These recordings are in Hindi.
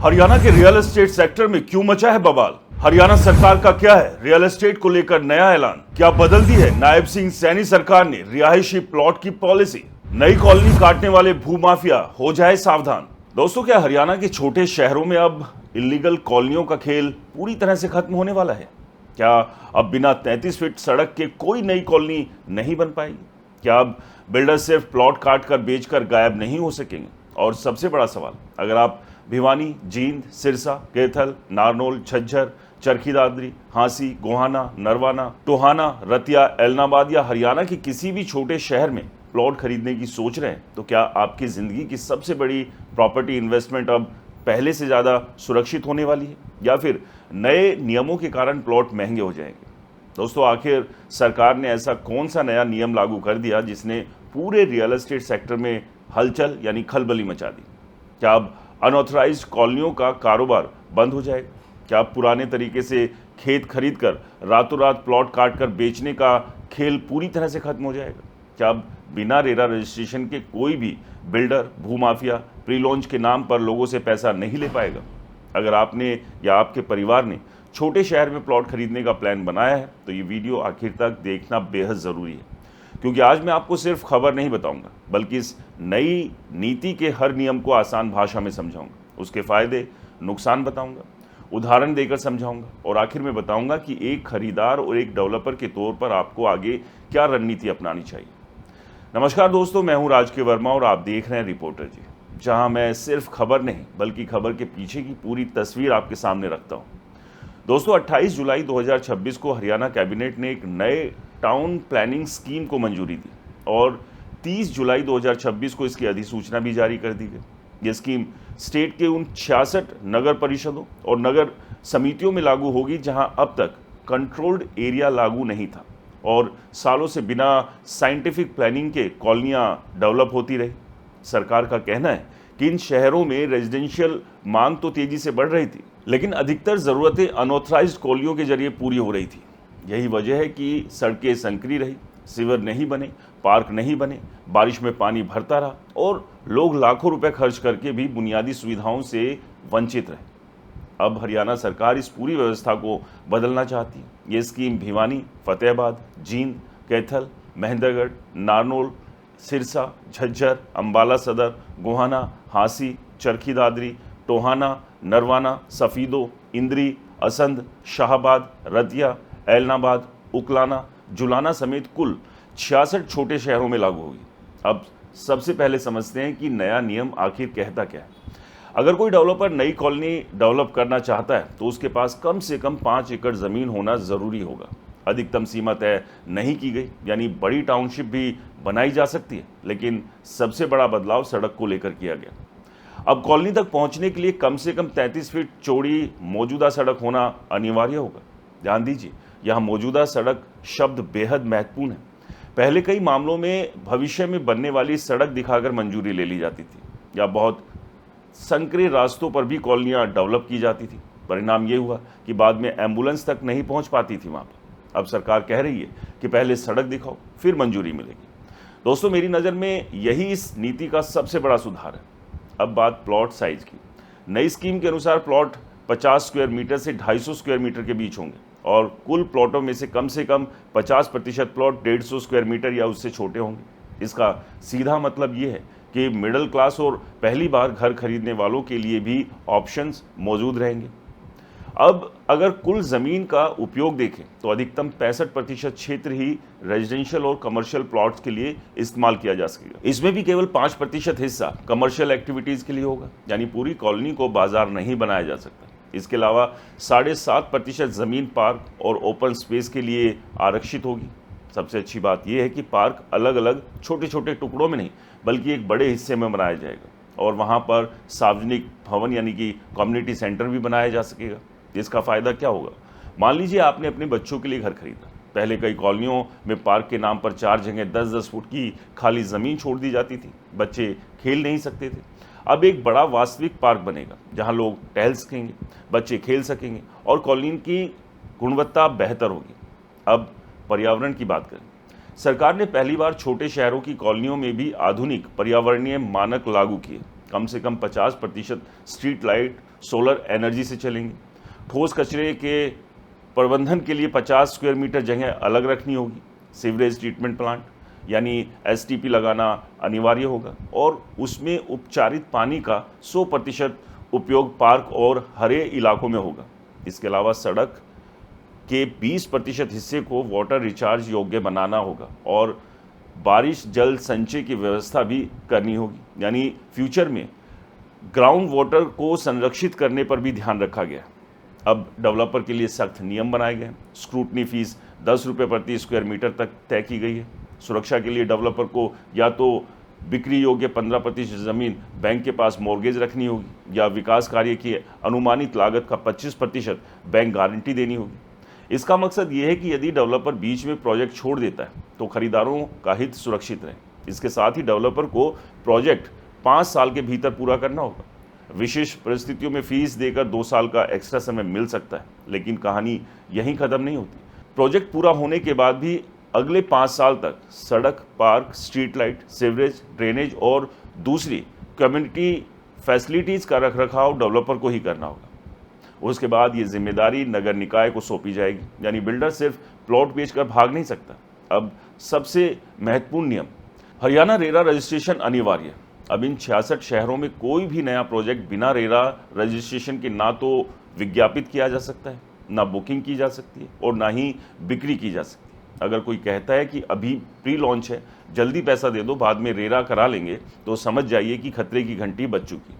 हरियाणा के रियल एस्टेट सेक्टर में क्यों मचा है बवाल? हरियाणा सरकार का क्या है रियल एस्टेट को लेकर नया ऐलान? क्या बदल दी है नायब सिंह सैनी सरकार ने रिहायशी प्लॉट की पॉलिसी? नई कॉलोनी काटने वाले भूमाफिया हो जाए सावधान। दोस्तों, क्या हरियाणा के छोटे शहरों में अब इलीगल कॉलोनियों का खेल पूरी तरह से खत्म होने वाला है? क्या अब बिना 33 फीट सड़क के कोई नई कॉलोनी नहीं बन पाएगी? क्या अब बिल्डर सिर्फ प्लॉट काट कर बेचकर गायब नहीं हो सकेंगे? और सबसे बड़ा सवाल, अगर आप भिवानी, जींद, सिरसा, कैथल, नारनौल, झज्जर, चरखी दादरी, हांसी, गोहाना, नरवाना, टोहाना, रतिया, एलनाबाद या हरियाणा के किसी भी छोटे शहर में प्लॉट खरीदने की सोच रहे हैं, तो क्या आपकी ज़िंदगी की सबसे बड़ी प्रॉपर्टी इन्वेस्टमेंट अब पहले से ज़्यादा सुरक्षित होने वाली है, या फिर नए नियमों के कारण प्लॉट महंगे हो जाएंगे? दोस्तों, आखिर सरकार ने ऐसा कौन सा नया नियम लागू कर दिया जिसने पूरे रियल एस्टेट सेक्टर में हलचल यानी खलबली मचा दी? क्या अब अनऑथराइज्ड कॉलोनियों का कारोबार बंद हो जाएगा? क्या अब पुराने तरीके से खेत खरीद कर रातों रात प्लॉट काट कर बेचने का खेल पूरी तरह से खत्म हो जाएगा? क्या अब बिना रेरा रजिस्ट्रेशन के कोई भी बिल्डर, भूमाफिया प्री लॉन्च के नाम पर लोगों से पैसा नहीं ले पाएगा? अगर आपने या आपके परिवार ने छोटे शहर में प्लॉट खरीदने का प्लान बनाया है, तो ये वीडियो आखिर तक देखना बेहद ज़रूरी है, क्योंकि आज मैं आपको सिर्फ खबर नहीं बताऊंगा, बल्कि इस नई नीति के हर नियम को आसान भाषा में समझाऊंगा, उसके फायदे नुकसान बताऊंगा, उदाहरण देकर समझाऊंगा, और आखिर में बताऊंगा कि एक खरीदार और एक डेवलपर के तौर पर आपको आगे क्या रणनीति अपनानी चाहिए। नमस्कार दोस्तों, मैं हूं राज के वर्मा और आप देख रहे हैं रिपोर्टर जी, जहां मैं सिर्फ खबर नहीं बल्कि खबर के पीछे की पूरी तस्वीर आपके सामने रखता हूं। दोस्तों, 28 जुलाई 2026 को हरियाणा कैबिनेट ने एक नए टाउन प्लानिंग स्कीम को मंजूरी दी और 30 जुलाई 2026 को इसकी अधिसूचना भी जारी कर दी गई। ये स्कीम स्टेट के उन 66 नगर परिषदों और नगर समितियों में लागू होगी जहां अब तक कंट्रोल्ड एरिया लागू नहीं था और सालों से बिना साइंटिफिक प्लानिंग के कॉलोनियां डेवलप होती रही। सरकार का कहना है कि इन शहरों में रेजिडेंशियल मांग तो तेजी से बढ़ रही थी, लेकिन अधिकतर ज़रूरतें अनऑथराइज्ड कॉलोनियों के जरिए पूरी हो रही थी। यही वजह है कि सड़कें संकरी रही, सीवर नहीं बने, पार्क नहीं बने, बारिश में पानी भरता रहा और लोग लाखों रुपए खर्च करके भी बुनियादी सुविधाओं से वंचित रहे। अब हरियाणा सरकार इस पूरी व्यवस्था को बदलना चाहती है। ये स्कीम भिवानी, फतेहाबाद, जींद, कैथल, महेंद्रगढ़, नारनौल, सिरसा, झज्जर, अंबाला सदर, गोहाना, हांसी, चरखी दादरी, टोहाना, नरवाना, सफीदो, इंद्री, असंध, शाहबाद, रतिया, एलनाबाद, उकलाना, जुलाना समेत कुल 66 छोटे शहरों में लागू होगी। अब सबसे पहले समझते हैं कि नया नियम आखिर कहता क्या है। अगर कोई डेवलपर नई कॉलोनी डेवलप करना चाहता है तो उसके पास कम से कम 5 एकड़ ज़मीन होना ज़रूरी होगा। अधिकतम सीमा तय नहीं की गई, यानी बड़ी टाउनशिप भी बनाई जा सकती है, लेकिन सबसे बड़ा बदलाव सड़क को लेकर किया गया। अब कॉलोनी तक पहुंचने के लिए कम से कम 33 फीट चौड़ी मौजूदा सड़क होना अनिवार्य होगा। ध्यान दीजिए, यहाँ मौजूदा सड़क शब्द बेहद महत्वपूर्ण है। पहले कई मामलों में भविष्य में बनने वाली सड़क दिखाकर मंजूरी ले ली जाती थी या बहुत संकरे रास्तों पर भी कॉलोनियाँ डेवलप की जाती थी। परिणाम ये हुआ कि बाद में एम्बुलेंस तक नहीं पहुँच पाती थी वहाँ पर। अब सरकार कह रही है कि पहले सड़क दिखाओ, फिर मंजूरी मिलेगी। दोस्तों, मेरी नज़र में यही इस नीति का सबसे बड़ा सुधार है। अब बात प्लॉट साइज की। नई स्कीम के अनुसार प्लॉट 50 स्क्वायर मीटर से 250 स्क्वायर मीटर के बीच होंगे और कुल प्लॉटों में से कम 50% प्लॉट 150 स्क्वायर मीटर या उससे छोटे होंगे। इसका सीधा मतलब ये है कि मिडिल क्लास और पहली बार घर खरीदने वालों के लिए भी ऑप्शंस मौजूद रहेंगे। अब अगर कुल ज़मीन का उपयोग देखें तो अधिकतम 65% क्षेत्र ही रेजिडेंशियल और कमर्शियल प्लॉट्स के लिए इस्तेमाल किया जा सकेगा। इसमें भी केवल 5% हिस्सा कमर्शियल एक्टिविटीज़ के लिए होगा, यानी पूरी कॉलोनी को बाजार नहीं बनाया जा सकता। इसके अलावा 7.5% ज़मीन पार्क और ओपन स्पेस के लिए आरक्षित होगी। सबसे अच्छी बात यह है कि पार्क अलग अलग छोटे छोटे टुकड़ों में नहीं बल्कि एक बड़े हिस्से में बनाया जाएगा और वहाँ पर सार्वजनिक भवन यानी कि कम्युनिटी सेंटर भी बनाया जा सकेगा। इसका फ़ायदा क्या होगा? मान लीजिए आपने अपने बच्चों के लिए घर खरीदा। पहले कई कॉलोनियों में पार्क के नाम पर 4 जगह 10-10 फुट की खाली ज़मीन छोड़ दी जाती थी, बच्चे खेल नहीं सकते थे। अब एक बड़ा वास्तविक पार्क बनेगा जहां लोग टहल सकेंगे, बच्चे खेल सकेंगे और कॉलोनी की गुणवत्ता बेहतर होगी। अब पर्यावरण की बात करें। सरकार ने पहली बार छोटे शहरों की कॉलोनियों में भी आधुनिक पर्यावरणीय मानक लागू किए। कम से कम 50% स्ट्रीट लाइट सोलर एनर्जी से चलेंगे। ठोस कचरे के प्रबंधन के लिए 50 स्क्वायर मीटर जगह अलग रखनी होगी। सीवरेज ट्रीटमेंट प्लांट यानी एसटीपी लगाना अनिवार्य होगा और उसमें उपचारित पानी का 100% उपयोग पार्क और हरे इलाकों में होगा। इसके अलावा सड़क के 20% हिस्से को वाटर रिचार्ज योग्य बनाना होगा और बारिश जल संचय की व्यवस्था भी करनी होगी। यानी फ्यूचर में ग्राउंड वाटर को संरक्षित करने पर भी ध्यान रखा गया। अब डेवलपर के लिए सख्त नियम बनाए गए। स्क्रूटनी फीस 10 रुपये प्रति स्क्वायर मीटर तक तय की गई है। सुरक्षा के लिए डेवलपर को या तो बिक्री योग्य 15% ज़मीन बैंक के पास मॉर्गेज रखनी होगी या विकास कार्य की अनुमानित लागत का 25% बैंक गारंटी देनी होगी। इसका मकसद ये है कि यदि डेवलपर बीच में प्रोजेक्ट छोड़ देता है तो खरीदारों का हित सुरक्षित रहे। इसके साथ ही डेवलपर को प्रोजेक्ट 5 साल के भीतर पूरा करना होगा। विशेष परिस्थितियों में फीस देकर 2 साल का एक्स्ट्रा समय मिल सकता है, लेकिन कहानी यहीं खत्म नहीं होती। प्रोजेक्ट पूरा होने के बाद भी अगले 5 साल तक सड़क, park, street light, sewerage, drainage और दूसरी कम्युनिटी फैसिलिटीज़ का रखरखाव डेवलपर को ही करना होगा। उसके बाद ये जिम्मेदारी नगर निकाय को सौंपी जाएगी। यानी बिल्डर सिर्फ प्लॉट बेचकर भाग नहीं सकता। अब सबसे महत्वपूर्ण नियम, हरियाणा रेरा रजिस्ट्रेशन अनिवार्य। अब इन 66 शहरों में कोई भी नया प्रोजेक्ट बिना रेरा रजिस्ट्रेशन के ना तो विज्ञापित किया जा सकता है, ना बुकिंग की जा सकती है और ना ही बिक्री की जा सकती है। अगर कोई कहता है कि अभी प्री लॉन्च है, जल्दी पैसा दे दो, बाद में रेरा करा लेंगे, तो समझ जाइए कि खतरे की घंटी बज चुकी।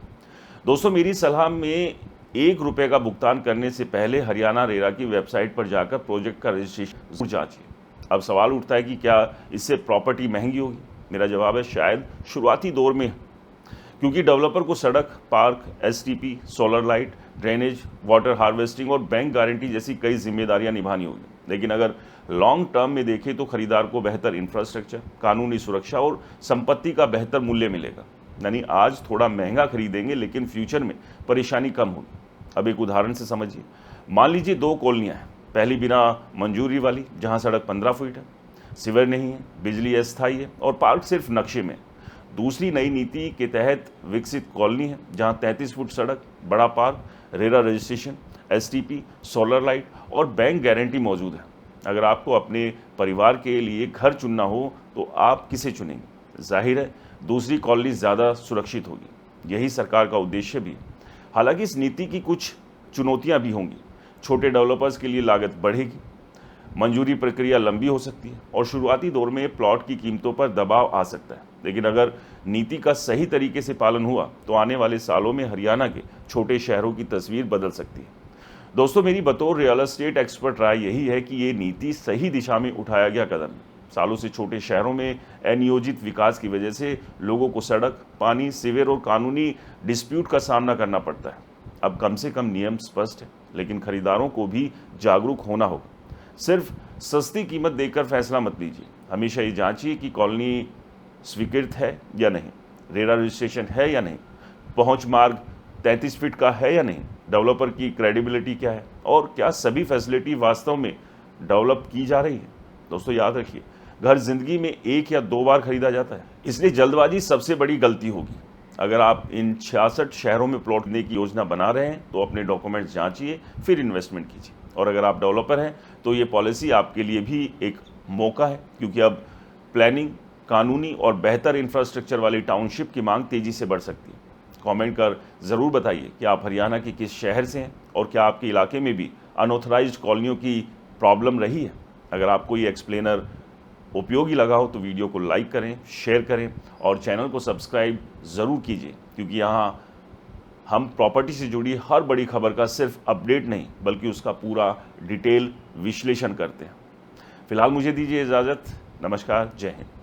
दोस्तों, मेरी सलाह में 1 रुपये का भुगतान करने से पहले हरियाणा रेरा की वेबसाइट पर जाकर प्रोजेक्ट का रजिस्ट्रेशन जांचिए। अब सवाल उठता है कि क्या इससे प्रॉपर्टी महंगी होगी? मेरा जवाब है शायद शुरुआती दौर में, क्योंकि डेवलपर को सड़क, park, STP, solar light, drainage, water harvesting और बैंक गारंटी जैसी कई जिम्मेदारियां निभानी होगी। लेकिन अगर लॉन्ग टर्म में देखें तो खरीदार को बेहतर इंफ्रास्ट्रक्चर, कानूनी सुरक्षा और संपत्ति का बेहतर मूल्य मिलेगा। यानी आज थोड़ा महंगा खरीदेंगे लेकिन फ्यूचर में परेशानी कम होगी। अब एक उदाहरण से समझिए। मान लीजिए 2 कॉलोनियाँ हैं। पहली बिना मंजूरी वाली, जहाँ सड़क 15 फीट है, सीवर नहीं है, बिजली अस्थायी है और पार्क सिर्फ नक्शे में। दूसरी नई नीति के तहत विकसित कॉलोनी है, जहां 33 फुट सड़क, बड़ा park, RERA registration, STP, solar light और बैंक गारंटी मौजूद है। अगर आपको अपने परिवार के लिए घर चुनना हो तो आप किसे चुनेंगे? जाहिर है दूसरी कॉलोनी ज़्यादा सुरक्षित होगी। यही सरकार का उद्देश्य भी है। हालांकि इस नीति की कुछ चुनौतियाँ भी होंगी। छोटे डेवलपर्स के लिए लागत बढ़ेगी, मंजूरी प्रक्रिया लंबी हो सकती है और शुरुआती दौर में प्लॉट की कीमतों पर दबाव आ सकता है। लेकिन अगर नीति का सही तरीके से पालन हुआ तो आने वाले सालों में हरियाणा के छोटे शहरों की तस्वीर बदल सकती है। दोस्तों, मेरी बतौर रियल एस्टेट एक्सपर्ट राय यही है कि ये नीति सही दिशा में उठाया गया कदम है। सालों से छोटे शहरों में अनियोजित विकास की वजह से लोगों को सड़क, पानी, सीवर और कानूनी डिस्प्यूट का सामना करना पड़ता है। अब कम से कम नियम स्पष्ट है, लेकिन खरीदारों को भी जागरूक होना होगा। सिर्फ सस्ती कीमत देकर फैसला मत लीजिए। हमेशा ये जांचिए कि कॉलोनी स्वीकृत है या नहीं, रेरा रजिस्ट्रेशन है या नहीं, पहुंच मार्ग 33 फीट का है या नहीं, डेवलपर की क्रेडिबिलिटी क्या है और क्या सभी फैसिलिटी वास्तव में डेवलप की जा रही है। दोस्तों, याद रखिए, घर जिंदगी में 1 या 2 बार खरीदा जाता है, इसलिए जल्दबाजी सबसे बड़ी गलती होगी। अगर आप इन 66 शहरों में प्लॉट लेने की योजना बना रहे हैं तो अपने डॉक्यूमेंट्स जांचिए, फिर इन्वेस्टमेंट कीजिए। और अगर आप डेवलपर हैं तो ये पॉलिसी आपके लिए भी एक मौका है, क्योंकि अब प्लानिंग, कानूनी और बेहतर इंफ्रास्ट्रक्चर वाली टाउनशिप की मांग तेज़ी से बढ़ सकती है। कमेंट कर ज़रूर बताइए कि आप हरियाणा के किस शहर से हैं और क्या आपके इलाके में भी अनऑथराइज्ड कॉलोनियों की प्रॉब्लम रही है। अगर आपको ये एक्सप्लेनर उपयोगी लगा हो तो वीडियो को लाइक करें, शेयर करें और चैनल को सब्सक्राइब ज़रूर कीजिए, क्योंकि यहाँ हम प्रॉपर्टी से जुड़ी हर बड़ी खबर का सिर्फ अपडेट नहीं बल्कि उसका पूरा डिटेल विश्लेषण करते हैं। फिलहाल मुझे दीजिए इजाज़त। नमस्कार, जय हिंद।